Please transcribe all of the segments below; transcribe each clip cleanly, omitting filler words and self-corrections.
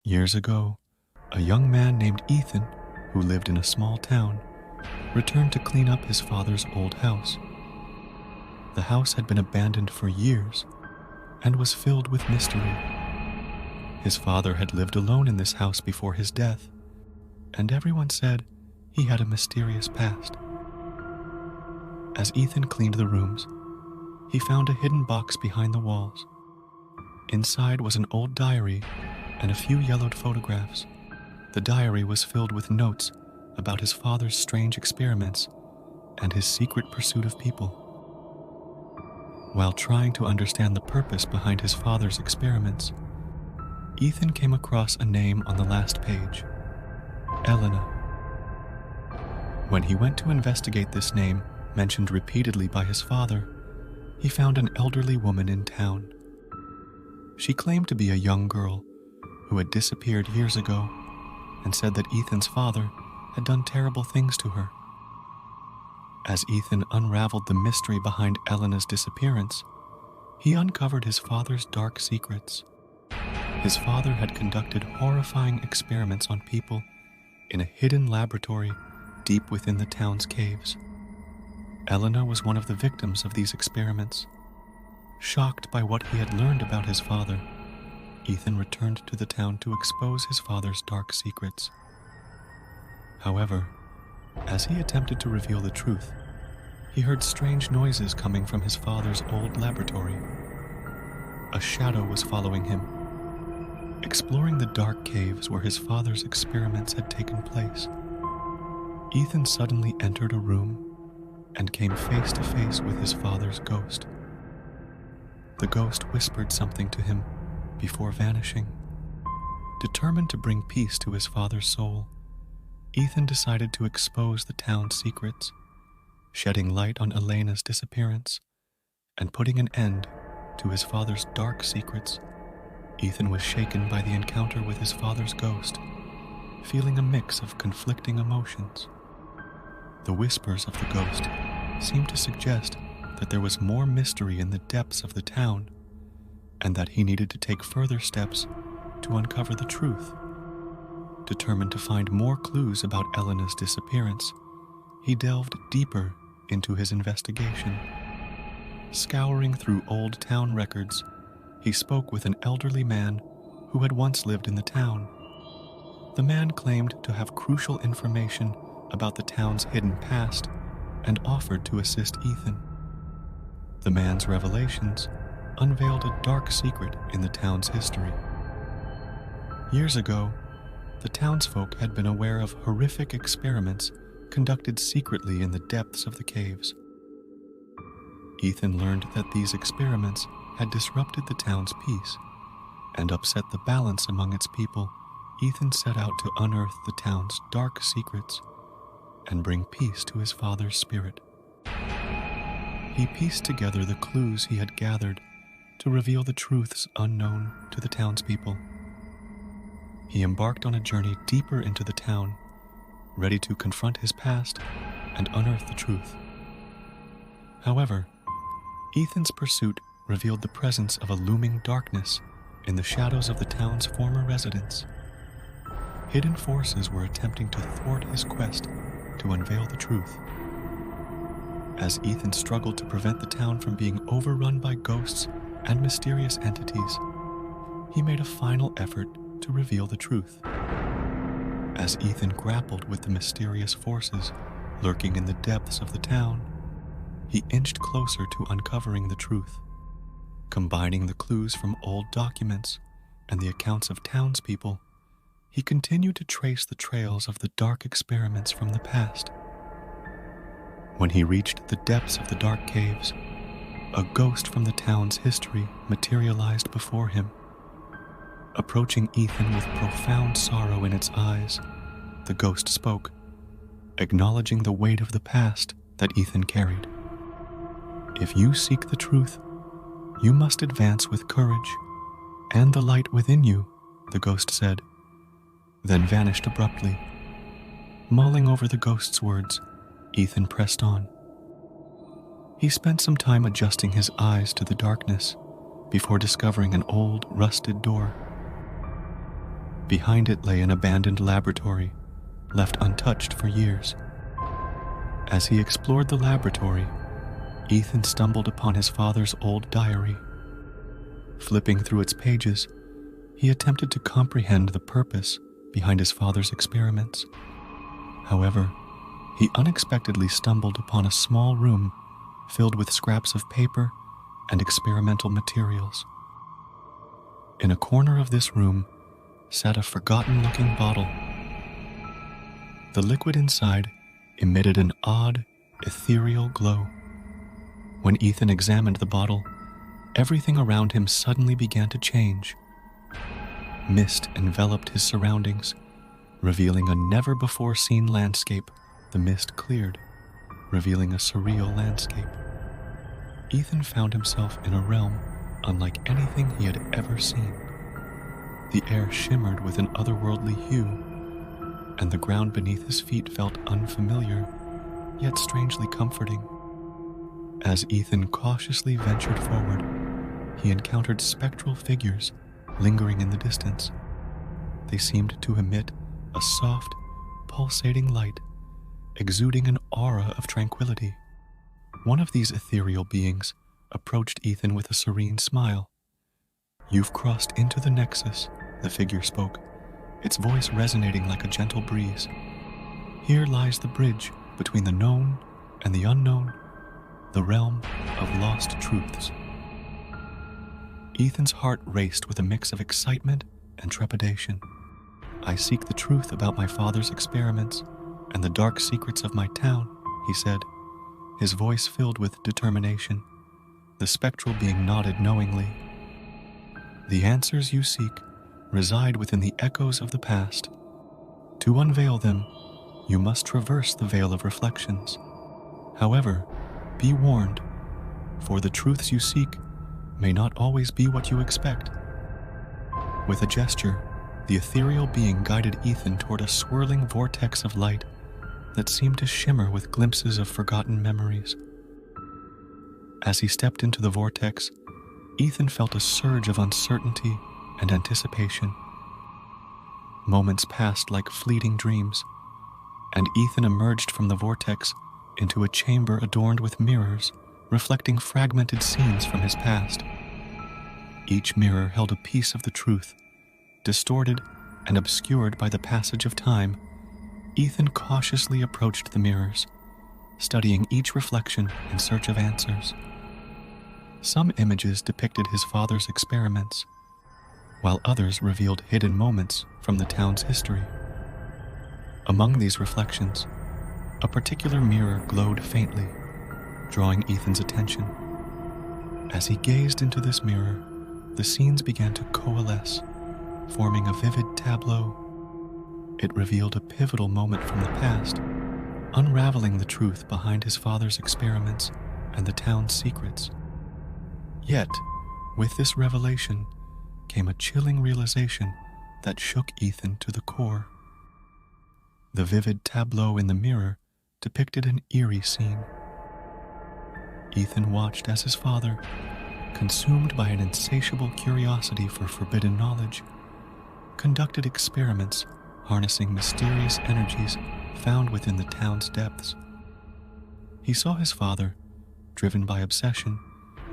Years ago, a young man named Ethan, who lived in a small town, returned to clean up his father's old house. The house had been abandoned for years and was filled with mystery. His father had lived alone in this house before his death, and everyone said he had a mysterious past. As Ethan cleaned the rooms, he found a hidden box behind the walls. Inside was an old diary and a few yellowed photographs. The diary was filled with notes about his father's strange experiments and his secret pursuit of people. While trying to understand the purpose behind his father's experiments, Ethan came across a name on the last page, Elena. When he went to investigate this name, mentioned repeatedly by his father, he found an elderly woman in town. She claimed to be a young girl who had disappeared years ago and said that Ethan's father had done terrible things to her. As Ethan unraveled the mystery behind Elena's disappearance, he uncovered his father's dark secrets. His father had conducted horrifying experiments on people in a hidden laboratory deep within the town's caves. Elena was one of the victims of these experiments. Shocked by what he had learned about his father, Ethan returned to the town to expose his father's dark secrets. However, as he attempted to reveal the truth, he heard strange noises coming from his father's old laboratory. A shadow was following him, exploring the dark caves where his father's experiments had taken place. Ethan suddenly entered a room and came face to face with his father's ghost. The ghost whispered something to him before vanishing. Determined to bring peace to his father's soul, Ethan decided to expose the town's secrets, shedding light on Elena's disappearance and putting an end to his father's dark secrets. Ethan was shaken by the encounter with his father's ghost, feeling a mix of conflicting emotions. The whispers of the ghost seemed to suggest that there was more mystery in the depths of the town, and that he needed to take further steps to uncover the truth. Determined to find more clues about Elena's disappearance, he delved deeper into his investigation. Scouring through old town records, he spoke with an elderly man who had once lived in the town. The man claimed to have crucial information about the town's hidden past and offered to assist Ethan. The man's revelations unveiled a dark secret in the town's history. Years ago, the townsfolk had been aware of horrific experiments conducted secretly in the depths of the caves. Ethan learned that these experiments had disrupted the town's peace and upset the balance among its people. Ethan set out to unearth the town's dark secrets and bring peace to his father's spirit. He pieced together the clues he had gathered to reveal the truths unknown to the townspeople. He embarked on a journey deeper into the town, ready to confront his past and unearth the truth. However, Ethan's pursuit revealed the presence of a looming darkness in the shadows of the town's former residents. Hidden forces were attempting to thwart his quest to unveil the truth. As Ethan struggled to prevent the town from being overrun by ghosts and mysterious entities, he made a final effort to reveal the truth. As Ethan grappled with the mysterious forces lurking in the depths of the town, he inched closer to uncovering the truth. Combining the clues from old documents and the accounts of townspeople, he continued to trace the trails of the dark experiments from the past. When he reached the depths of the dark caves, a ghost from the town's history materialized before him. Approaching Ethan with profound sorrow in its eyes, the ghost spoke, acknowledging the weight of the past that Ethan carried. "If you seek the truth, you must advance with courage and the light within you," the ghost said, then vanished abruptly. Mulling over the ghost's words, Ethan pressed on. He spent some time adjusting his eyes to the darkness before discovering an old, rusted door. Behind it lay an abandoned laboratory, left untouched for years. As he explored the laboratory, Ethan stumbled upon his father's old diary. Flipping through its pages, he attempted to comprehend the purpose behind his father's experiments. However, he unexpectedly stumbled upon a small room filled with scraps of paper and experimental materials. In a corner of this room sat a forgotten-looking bottle. The liquid inside emitted an odd, ethereal glow. When Ethan examined the bottle, everything around him suddenly began to change. Mist enveloped his surroundings, revealing a never-before-seen landscape. The mist cleared, revealing a surreal landscape. Ethan found himself in a realm unlike anything he had ever seen. The air shimmered with an otherworldly hue, and the ground beneath his feet felt unfamiliar, yet strangely comforting. As Ethan cautiously ventured forward, he encountered spectral figures lingering in the distance. They seemed to emit a soft, pulsating light, exuding an aura of tranquility. One of these ethereal beings approached Ethan with a serene smile. "You've crossed into the Nexus," the figure spoke, its voice resonating like a gentle breeze. "Here lies the bridge between the known and the unknown, the realm of lost truths." Ethan's heart raced with a mix of excitement and trepidation. "I seek the truth about my father's experiments and the dark secrets of my town," he said, his voice filled with determination. The spectral being nodded knowingly. "The answers you seek reside within the echoes of the past. To unveil them, you must traverse the veil of reflections. However, be warned, for the truths you seek may not always be what you expect." With a gesture, the ethereal being guided Ethan toward a swirling vortex of light that seemed to shimmer with glimpses of forgotten memories. As he stepped into the vortex, Ethan felt a surge of uncertainty and anticipation. Moments passed like fleeting dreams, and Ethan emerged from the vortex into a chamber adorned with mirrors reflecting fragmented scenes from his past. Each mirror held a piece of the truth, distorted and obscured by the passage of time. Ethan cautiously approached the mirrors, studying each reflection in search of answers. Some images depicted his father's experiments, while others revealed hidden moments from the town's history. Among these reflections, a particular mirror glowed faintly, drawing Ethan's attention. As he gazed into this mirror, the scenes began to coalesce, forming a vivid tableau. It revealed a pivotal moment from the past, unraveling the truth behind his father's experiments and the town's secrets. Yet, with this revelation came a chilling realization that shook Ethan to the core. The vivid tableau in the mirror depicted an eerie scene. Ethan watched as his father, consumed by an insatiable curiosity for forbidden knowledge, conducted experiments harnessing mysterious energies found within the town's depths. He saw his father, driven by obsession,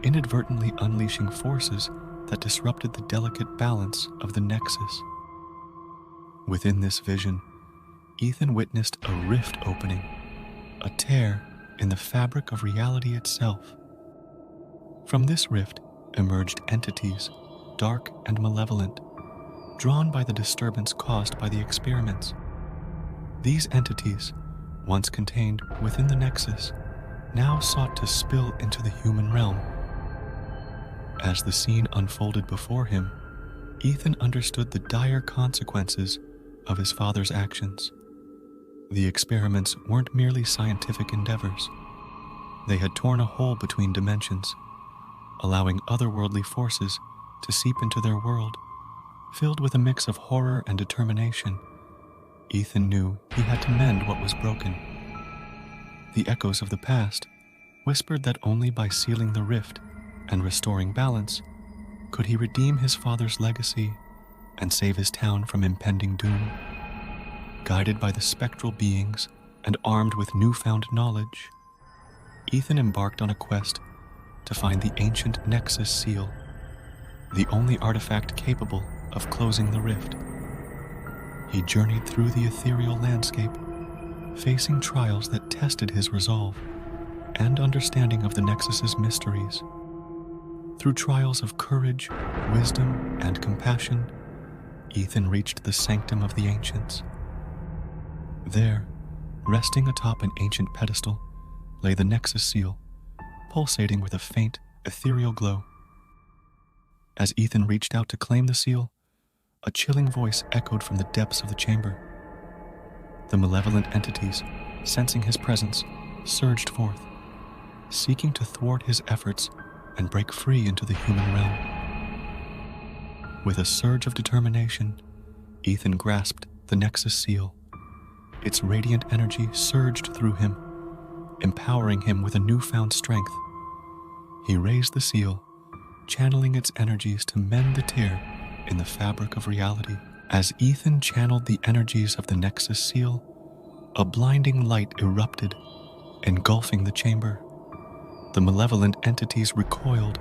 inadvertently unleashing forces that disrupted the delicate balance of the Nexus. Within this vision, Ethan witnessed a rift opening, a tear in the fabric of reality itself. From this rift emerged entities, dark and malevolent, drawn by the disturbance caused by the experiments. These entities, once contained within the Nexus, now sought to spill into the human realm. As the scene unfolded before him, Ethan understood the dire consequences of his father's actions. The experiments weren't merely scientific endeavors. They had torn a hole between dimensions, allowing otherworldly forces to seep into their world. Filled with a mix of horror and determination, Ethan knew he had to mend what was broken. The echoes of the past whispered that only by sealing the rift and restoring balance could he redeem his father's legacy and save his town from impending doom. Guided by the spectral beings and armed with newfound knowledge, Ethan embarked on a quest to find the ancient Nexus seal, the only artifact capable of closing the rift. He journeyed through the ethereal landscape, facing trials that tested his resolve and understanding of the Nexus's mysteries. Through trials of courage, wisdom, and compassion, Ethan reached the sanctum of the ancients. There, resting atop an ancient pedestal, lay the Nexus seal, pulsating with a faint, ethereal glow. As Ethan reached out to claim the seal, a chilling voice echoed from the depths of the chamber. The malevolent entities, sensing his presence, surged forth, seeking to thwart his efforts and break free into the human realm. With a surge of determination, Ethan grasped the Nexus seal. Its radiant energy surged through him, empowering him with a newfound strength. He raised the seal, channeling its energies to mend the tear in the fabric of reality. As Ethan channeled the energies of the Nexus seal, a blinding light erupted, engulfing the chamber. The malevolent entities recoiled,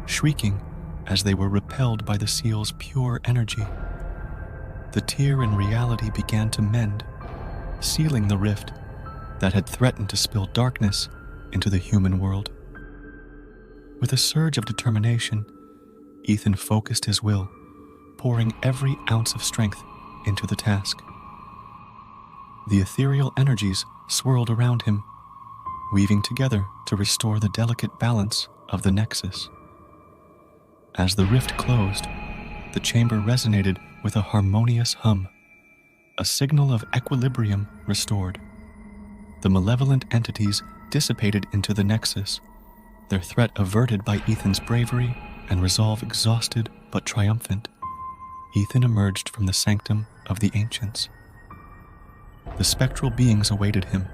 shrieking as they were repelled by the seal's pure energy. The tear in reality began to mend, sealing the rift that had threatened to spill darkness into the human world. With a surge of determination, Ethan focused his will, pouring every ounce of strength into the task. The ethereal energies swirled around him, weaving together to restore the delicate balance of the Nexus. As the rift closed, the chamber resonated with a harmonious hum, a signal of equilibrium restored. The malevolent entities dissipated into the Nexus, their threat averted by Ethan's bravery and resolve exhausted but triumphant. Ethan emerged from the sanctum of the ancients. The spectral beings awaited him,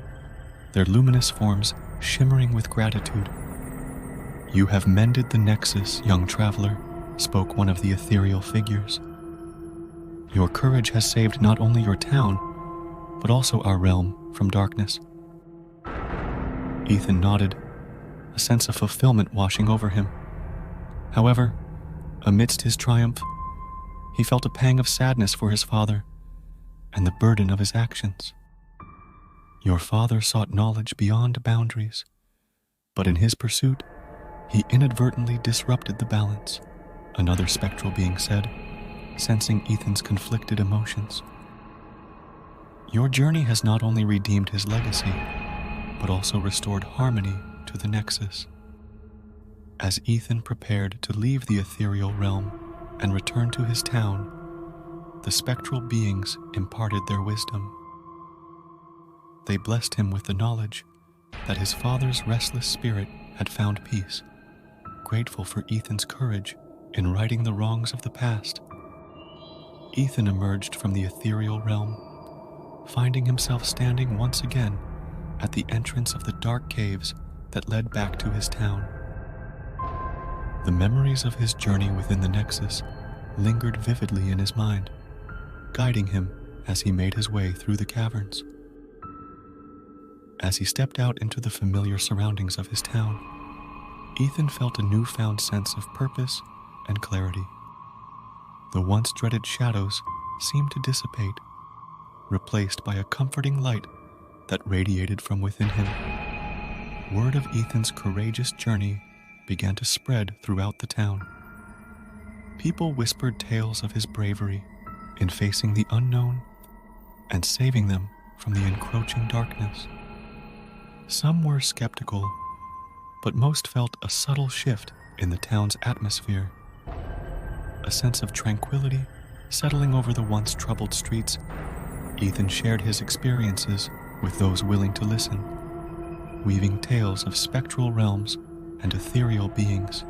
their luminous forms shimmering with gratitude. "You have mended the Nexus, young traveler," spoke one of the ethereal figures. "Your courage has saved not only your town, but also our realm from darkness." Ethan nodded, a sense of fulfillment washing over him. However, amidst his triumph, he felt a pang of sadness for his father and the burden of his actions. "Your father sought knowledge beyond boundaries, but in his pursuit, he inadvertently disrupted the balance," another spectral being said, sensing Ethan's conflicted emotions. "Your journey has not only redeemed his legacy, but also restored harmony to the Nexus." As Ethan prepared to leave the ethereal realm and return to his town, the spectral beings imparted their wisdom. They blessed him with the knowledge that his father's restless spirit had found peace, grateful for Ethan's courage in righting the wrongs of the past. Ethan emerged from the ethereal realm, finding himself standing once again at the entrance of the dark caves that led back to his town. The memories of his journey within the Nexus lingered vividly in his mind, guiding him as he made his way through the caverns. As he stepped out into the familiar surroundings of his town, Ethan felt a newfound sense of purpose and clarity. The once dreaded shadows seemed to dissipate, replaced by a comforting light that radiated from within him. Word of Ethan's courageous journey began to spread throughout the town. People whispered tales of his bravery in facing the unknown and saving them from the encroaching darkness. Some were skeptical, but most felt a subtle shift in the town's atmosphere. A sense of tranquility settling over the once troubled streets. Ethan shared his experiences with those willing to listen, weaving tales of spectral realms and ethereal beings.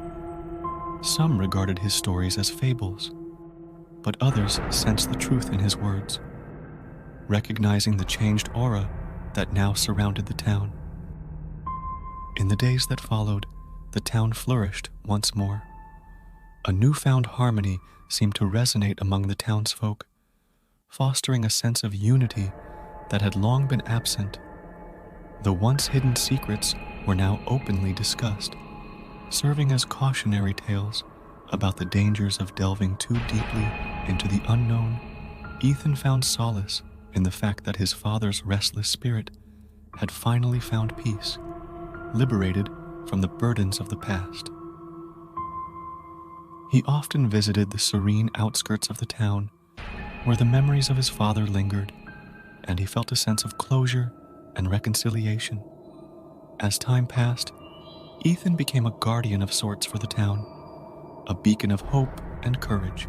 Some regarded his stories as fables, but others sensed the truth in his words, recognizing the changed aura that now surrounded the town. In the days that followed, the town flourished once more. A newfound harmony seemed to resonate among the townsfolk, fostering a sense of unity that had long been absent. The once hidden secrets were now openly discussed, serving as cautionary tales about the dangers of delving too deeply into the unknown. Ethan found solace in the fact that his father's restless spirit had finally found peace, liberated from the burdens of the past. He often visited the serene outskirts of the town, where the memories of his father lingered, and he felt a sense of closure and reconciliation. As time passed, Ethan became a guardian of sorts for the town, a beacon of hope and courage.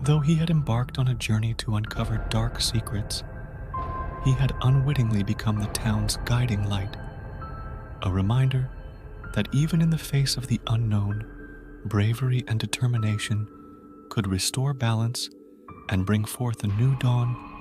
Though he had embarked on a journey to uncover dark secrets, he had unwittingly become the town's guiding light, a reminder that even in the face of the unknown, bravery and determination could restore balance and bring forth a new dawn